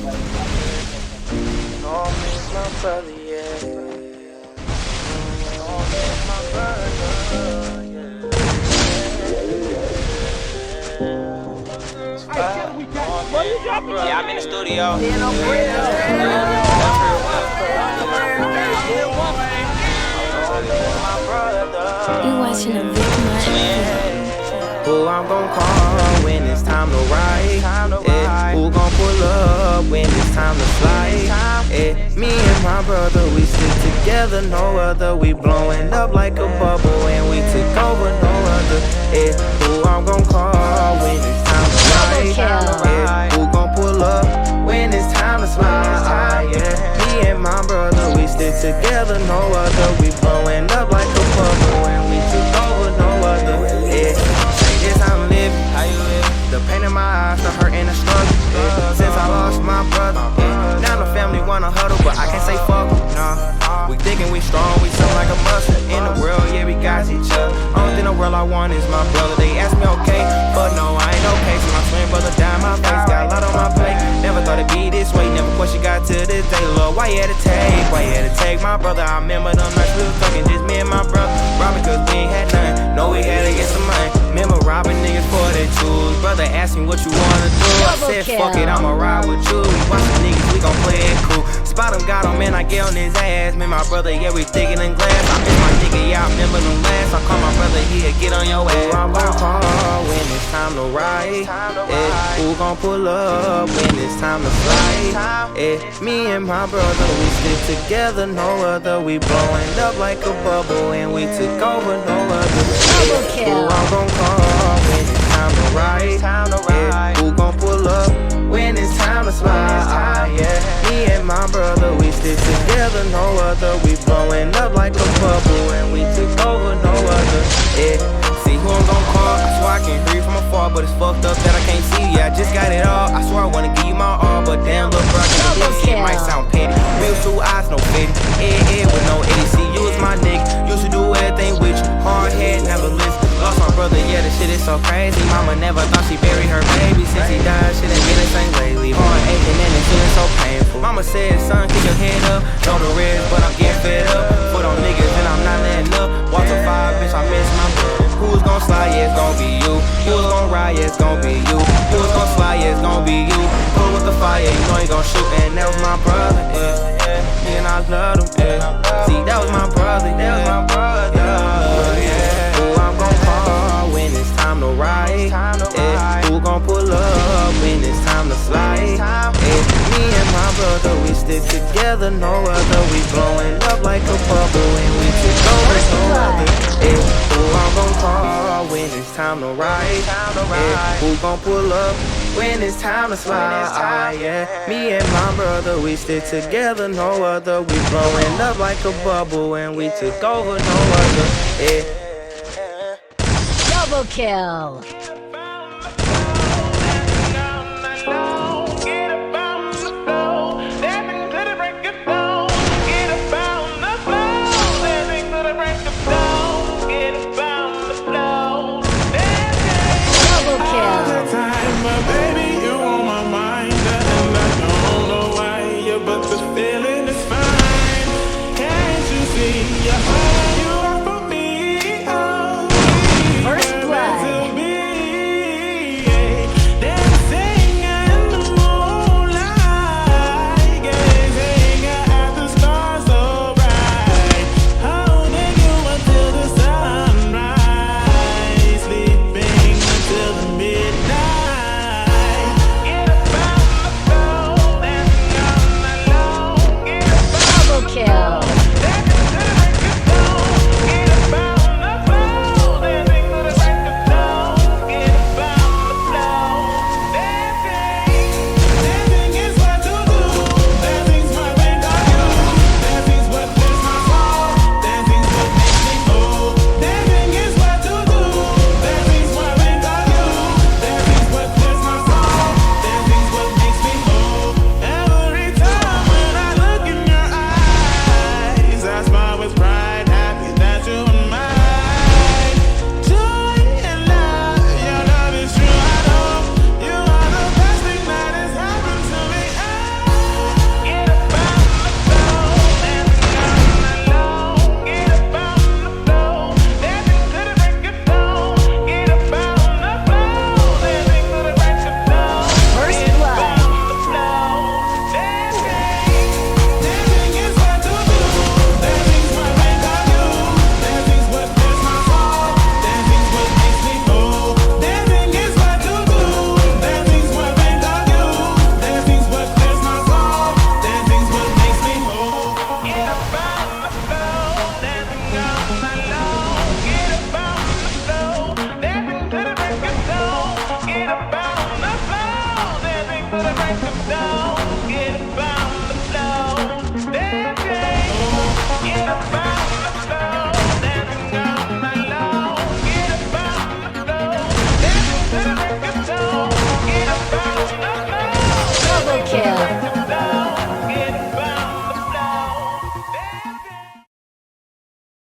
Don't miss my brother, yeah. Don't miss my brother, yeah, I'm in the studio. You watching a Vic Martin. Who I'm gon' call when it's time to ride? Who gon' pull up when it's time to slide? Me and my brother, we stick together, no other. We blowing up like a bubble and we took over, no other. Who I'm gon' call when it's time to ride? Who gon' pull up when it's time to slide? Me and my brother, we stick together, no other. We blowing up like a bubble and we took over, no other. This I'm living, how you live? The pain in my eyes, the hurt and the struggle. Since I lost my brother, now the family wanna huddle, but I can't say fuck them, nah. We thinking we strong, we sound like a muscle. In the world, yeah, we got each other. Only thing in the world I want is my brother. They ask me okay, but no, I ain't okay. So my twin brother died, my face got a lot on my plate. Never thought it'd be this way, never question got to this day. Lord, why you had to take? Why you had to take my brother? I remember them nights we was talking, just me and my brother. Robbing cause we ain't had none, no, we had to get some money. Remember robbing niggas for their tools. Brother asked me what you wanna do. I said fuck it, I'ma ride with you. We watch the niggas, we gon' play it cool. Spot him, got him, man, I get on his ass. Man, my brother, yeah, we thicker than glass. I miss my nigga, yeah, I remember them last. I call my brother, he'll get on your ass. Who I'm gon' call when it's time to ride? Who gon' pull up when it's time to slide? Me and my brother, we stick together, no other. We blowing up like a bubble and we took over, no other. Who I'm gon' call when it's time to ride? Who gon' pull up when it's time to slide? Me and my brother, we stick together, no other. We blowing up like a bubble and we took over, no other. See who I'm gon' call? I swear I can hear you from afar, but it's fucked up that I can't see. Yeah, I just got it all. I swear I wanna give you my all, but damn, little bro, I can't see. It might sound petty. Real two eyes, no fitty. With no AC. You was my nigga. Used to do everything with you. Hard head, never listen. Lost my brother, yeah, the shit is so crazy. Mama never thought she buried her baby. Since he died, shit ain't been the same lately. Heart aching and it's feeling so painful. Mama said, son, keep your head up. Know the rest, but I'm getting fed up. Put on niggas and I'm not letting up. Walk to 5, bitch, I miss my brother. Who's gon' slide, yeah, it's gon' be you. Who's gon' ride, yeah, it's gon' be you. Who's gon' slide, yeah, it's gon' be you. Pull with the fire, you know he gon' shoot. And that was my brother, yeah. And I loved him, yeah. See, that was my brother, that was my brother, yeah. Who I'm gon' call when it's time to ride? Who gon' pull up when it's time to slide? Me and my brother, we stick together, no other. We blowing up like a bubble and we took over, no other. Who I'm gon' call when it's time to ride? Who gon' pull up when it's time to slide? Me and my brother, we stick together, no other. We blowing up like a bubble and we took over, no other. Double kill.